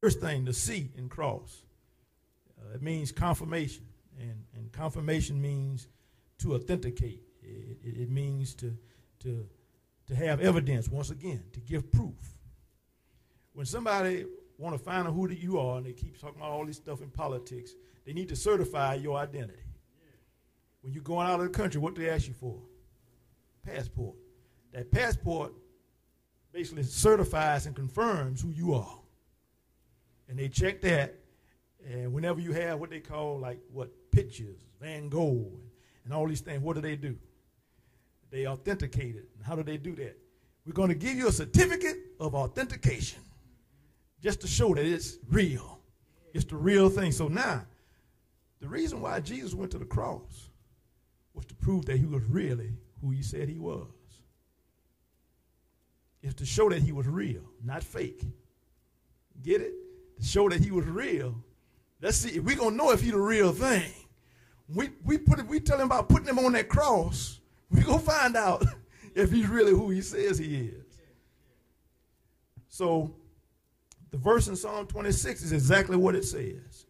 First thing, the C in cross. It means confirmation. And confirmation means to authenticate. It means to have evidence, once again, to give proof. When somebody want to find out who you are, and they keep talking about all this stuff in politics, they need to certify your identity. When you're going out of the country, what do they ask you for? Passport. That passport basically certifies and confirms who you are. And they check that, and whenever you have what they call, like, pictures, Van Gogh, and all these things, what do? They authenticate it. And how do they do that? We're going to give you a certificate of authentication just to show that it's real. It's the real thing. So now, the reason why Jesus went to the cross was to prove that he was really who he said he was. It's to show that he was real, not fake. Get it? To show that he was real. Let's see, we're going to know if he's the real thing. We tell him about putting him on that cross, we're going to find out if he's really who he says he is. So the verse in Psalm 26 is exactly what it says.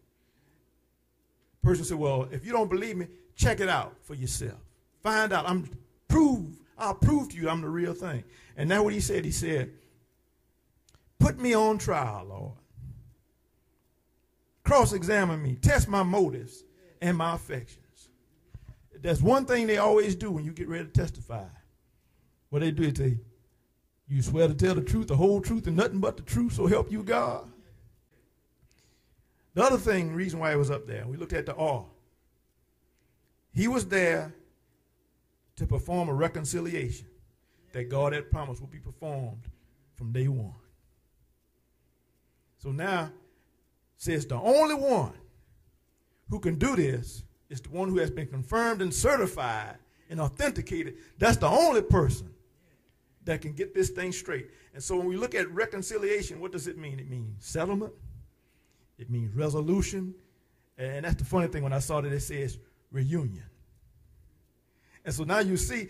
The person said, well, if you don't believe me, check it out for yourself. Find out. I'll prove to you I'm the real thing. And that's what he said. He said, put me on trial, Lord. Cross-examine me. Test my motives and my affections. That's one thing they always do when you get ready to testify. What they do is say, you swear to tell the truth, the whole truth, and nothing but the truth, so help you God. The other thing, reason why he was up there, we looked at the R. He was there to perform a reconciliation that God had promised would be performed from day one. So now, says the only one who can do this is the one who has been confirmed and certified and authenticated. That's the only person that can get this thing straight. And so when we look at reconciliation, what does it mean? It means settlement. It means resolution. And that's the funny thing when I saw that it says reunion. And so now you see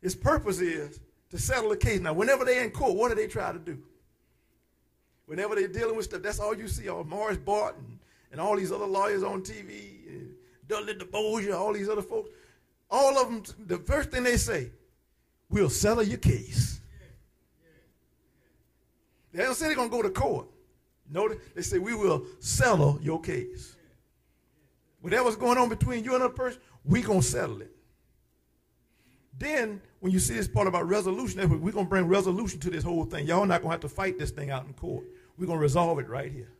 his purpose is to settle the case. Now, whenever they're in court, what do they try to do? Whenever they're dealing with stuff, that's all you see. All Morris Barton and all these other lawyers on TV, and Dudley DeBosier, all these other folks, all of them, the first thing they say, we'll settle your case. They don't say they're going to go to court. Notice, they say we will settle your case. Whatever's going on between you and another person, we're going to settle it. Then, when you see this part about resolution, we're going to bring resolution to this whole thing. Y'all not going to have to fight this thing out in court. We're going to resolve it right here.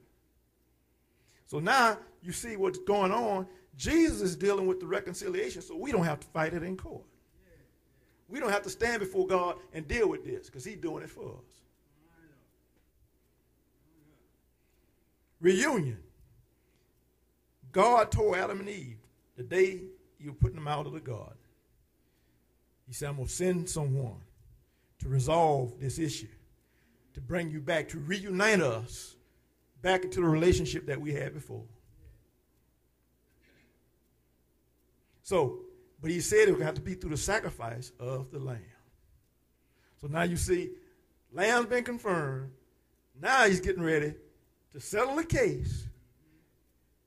So now, you see what's going on. Jesus is dealing with the reconciliation, so we don't have to fight it in court. We don't have to stand before God and deal with this, because he's doing it for us. Reunion. God told Adam and Eve the day you were putting them out of the garden. He said, I'm going to send someone to resolve this issue, to bring you back, to reunite us back into the relationship that we had before. So, but he said it would have to be through the sacrifice of the lamb. So now you see, lamb's been confirmed. Now he's getting ready to settle the case.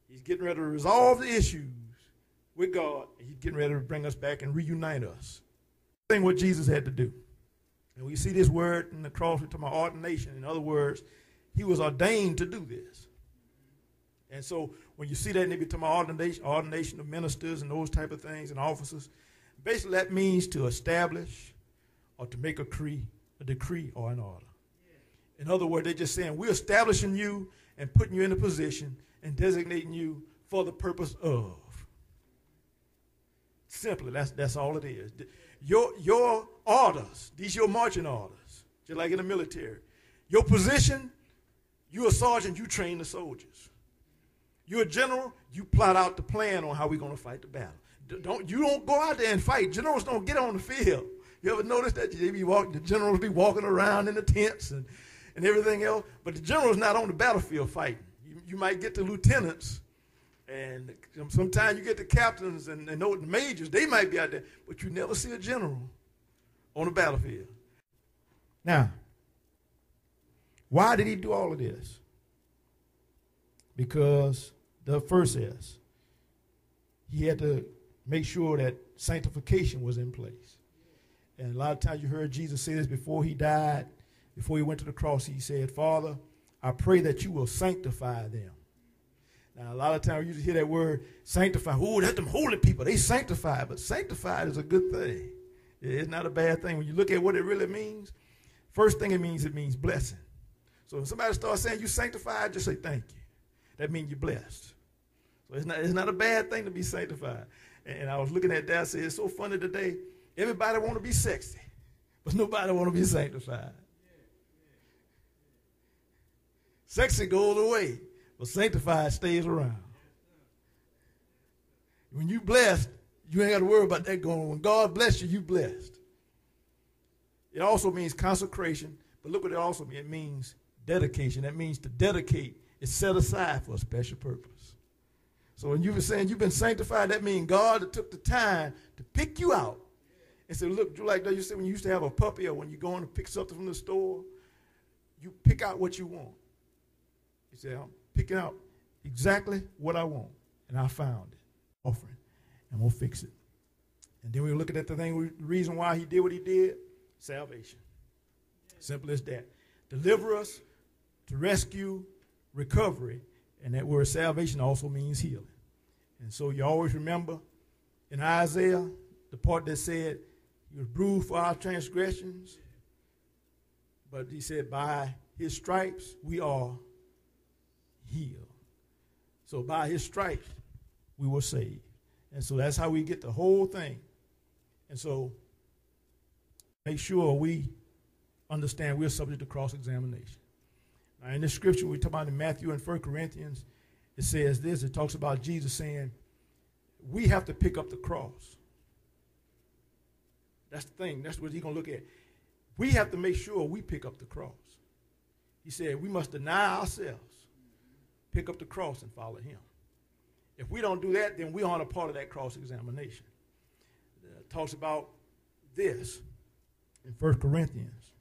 He's getting ready to resolve the issues with God. He's getting ready to bring us back and reunite us. Thing what Jesus had to do. And we see this word in the cross, we're talking about ordination. In other words, he was ordained to do this. And so when you see that, and they be talking about ordination of ministers and those type of things and officers, basically that means to establish or to make a decree or an order. In other words, they're just saying, we're establishing you and putting you in a position and designating you for the purpose of. Simply, that's all it is. Your orders, these your marching orders, just like in the military. Your position, you're a sergeant, you train the soldiers. You're a general, you plot out the plan on how we're going to fight the battle. You don't go out there and fight. Generals don't get on the field. You ever notice that? The generals be walking around in the tents and everything else, but the general's not on the battlefield fighting. You might get the lieutenants, and sometimes you get the captains and the majors, they might be out there, but you never see a general on the because the first S, he had to make sure that sanctification was in place. And a lot of times you heard Jesus say this before he died, before he went to the cross. He said, Father, I pray that you will sanctify them. Now, a lot of times you just hear that word sanctify. Oh, that's them holy people. They sanctified. But sanctified is a good thing. It's not a bad thing. When you look at what it really means, first thing it means blessing. So when somebody starts saying you sanctified, just say thank you. That means you're blessed. So it's not a bad thing to be sanctified. And I was looking at that. I said, it's so funny today. Everybody want to be sexy, but nobody want to be sanctified. Sexy goes away, but sanctified stays around. When you blessed, you ain't got to worry about that going on. When God bless you, you blessed. It also means consecration, but look what it also means. It means dedication. That means to dedicate is set aside for a special purpose. So when you were saying you've been sanctified, that means God took the time to pick you out and said, look, like that you said when you used to have a puppy or when you're going to pick something from the store, you pick out what you want. He said, I'm picking out exactly what I want, and I found it, offering, and we'll fix it. And then we were looking at the reason why he did what he did, salvation. Simple as that. Deliver us, to rescue, recovery, and that word salvation also means healing. And so you always remember in Isaiah, the part that said, he was bruised for our transgressions, but he said, by his stripes we are healed. So by his stripes we were saved. And so that's how we get the whole thing. And so make sure we understand we're subject to cross-examination. Now in this scripture we talk about in Matthew and 1 Corinthians, it says this, it talks about Jesus saying, we have to pick up the cross. That's the thing. That's what he's going to look at. We have to make sure we pick up the cross. He said we must deny ourselves, pick up the cross, and follow him. If we don't do that, then we aren't a part of that cross-examination. It talks about this in 1 Corinthians.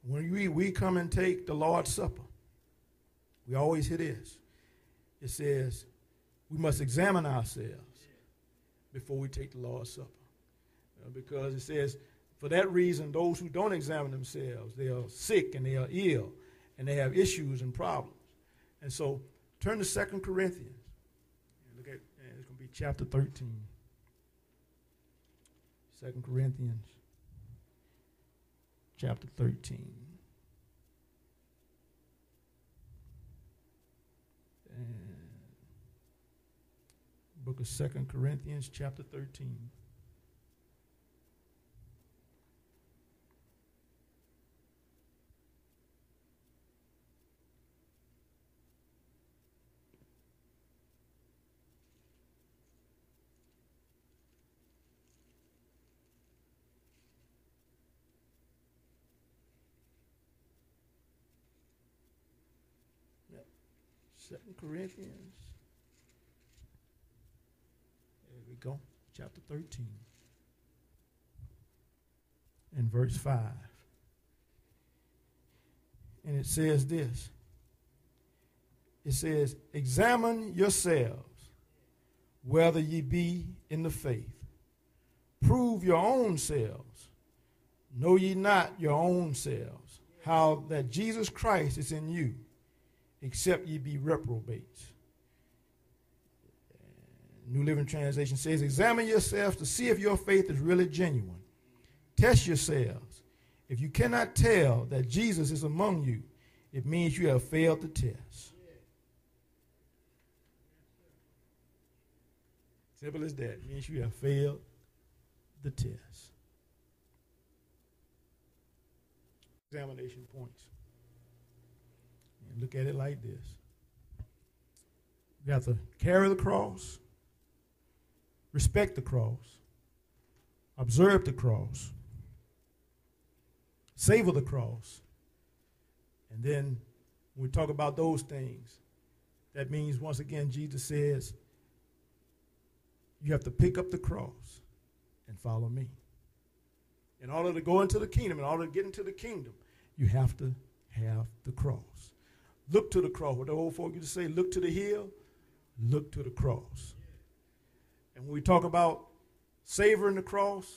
When we come and take the Lord's Supper, we always hear this. It says we must examine ourselves before we take the Lord's Supper. Because it says, for that reason, those who don't examine themselves, they are sick and they are ill and they have issues and problems. And so turn to 2 Corinthians. Look at, it's going to be chapter 13. 2 Corinthians chapter 13. And book of 2 Corinthians chapter 13. Second Corinthians. There we go. Chapter 13. And verse 5. And it says this. It says, examine yourselves whether ye be in the faith. Prove your own selves. Know ye not your own selves, how that Jesus Christ is in you, except ye be reprobates. New Living Translation says, examine yourselves to see if your faith is really genuine. Test yourselves. If you cannot tell that Jesus is among you, it means you have failed the test. Simple as that. It means you have failed the test. Examination points. Look at it like this. You have to carry the cross, respect the cross, observe the cross, savor the cross. And then when we talk about those things, that means once again Jesus says you have to pick up the cross and follow me. In order to go into the kingdom, in order to get into the kingdom, you have to have the cross. Look to the cross. What the old folk used to say, look to the hill, look to the cross. And when we talk about savoring the cross,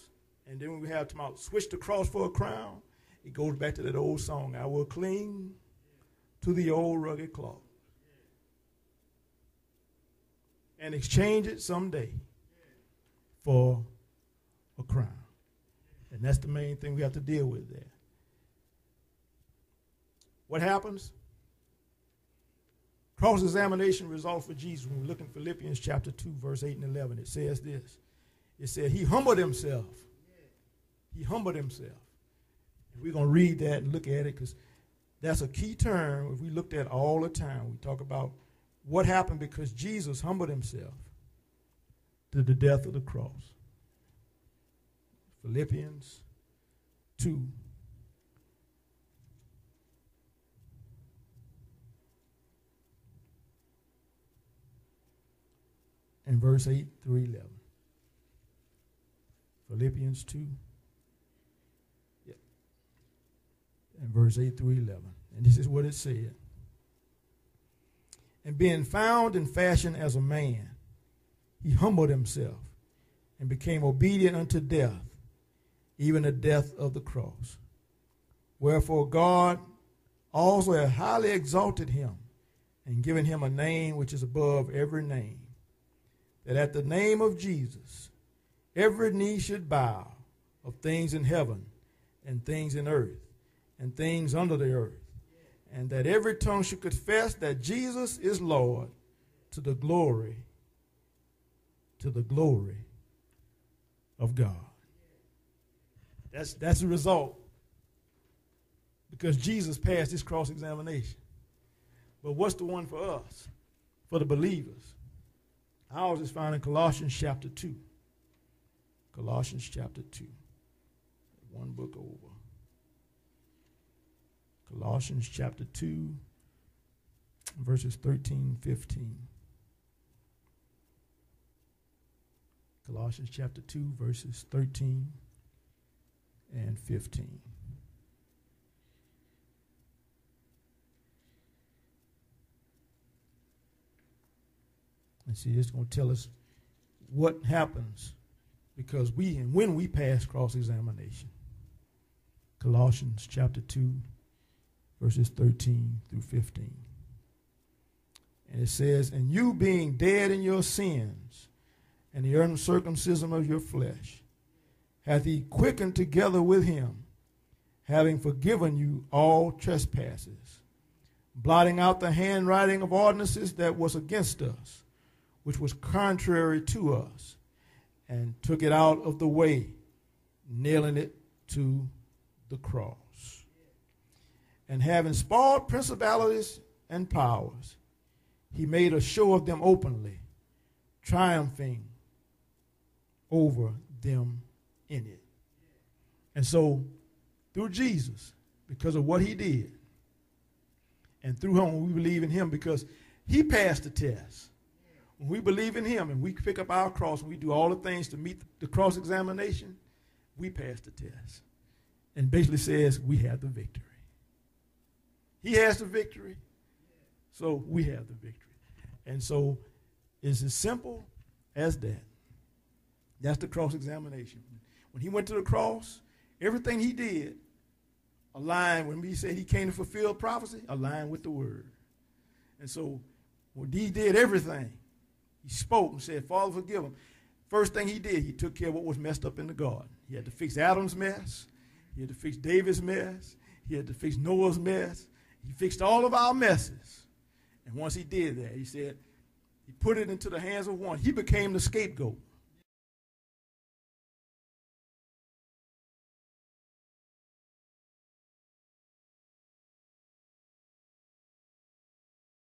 and then when we have to switch the cross for a crown, it goes back to that old song, I will cling to the old rugged cross and exchange it someday for a crown. And that's the main thing we have to deal with there. What happens? Cross-examination results for Jesus. When we look in Philippians chapter 2, verse 8 and 11, it says this. It said, he humbled himself. He humbled himself. And we're going to read that and look at it because that's a key term if we looked at all the time. We talk about what happened because Jesus humbled himself to the death of the cross. Philippians 2. And verse 8 through 11. Philippians 2. Yeah. And verse 8 through 11. And this is what it said. And being found in fashion as a man, he humbled himself and became obedient unto death, even the death of the cross. Wherefore God also hath highly exalted him and given him a name which is above every name, that at the name of Jesus every knee should bow, of things in heaven and things in earth and things under the earth, and that every tongue should confess that Jesus is Lord, to the glory of God. That's the result, because Jesus passed his cross-examination. But what's the one for us, for the believers? Ours is found in Colossians chapter 2. Colossians chapter 2. One book over. Colossians chapter 2, verses 13, 15. Colossians chapter 2, verses 13 and 15. And see, it's going to tell us what happens because when we pass cross-examination. Colossians chapter 2, verses 13 through 15. And it says, and you being dead in your sins and the uncircumcision of your flesh, hath he quickened together with him, having forgiven you all trespasses, blotting out the handwriting of ordinances that was against us, which was contrary to us, and took it out of the way, nailing it to the cross. And having spoiled principalities and powers, he made a show of them openly, triumphing over them in it. And so, through Jesus, because of what he did, and through him, when we believe in him, because he passed the test. When we believe in him and we pick up our cross and we do all the things to meet the cross-examination, we pass the test. And basically says we have the victory. He has the victory, so we have the victory. And so it's as simple as that. That's the cross-examination. When he went to the cross, everything he did aligned, when we said he came to fulfill prophecy, aligned with the word. And so when he did everything, he spoke and said, Father, forgive him. First thing he did, he took care of what was messed up in the garden. He had to fix Adam's mess. He had to fix David's mess. He had to fix Noah's mess. He fixed all of our messes. And once he did that, he said, he put it into the hands of one. He became the scapegoat.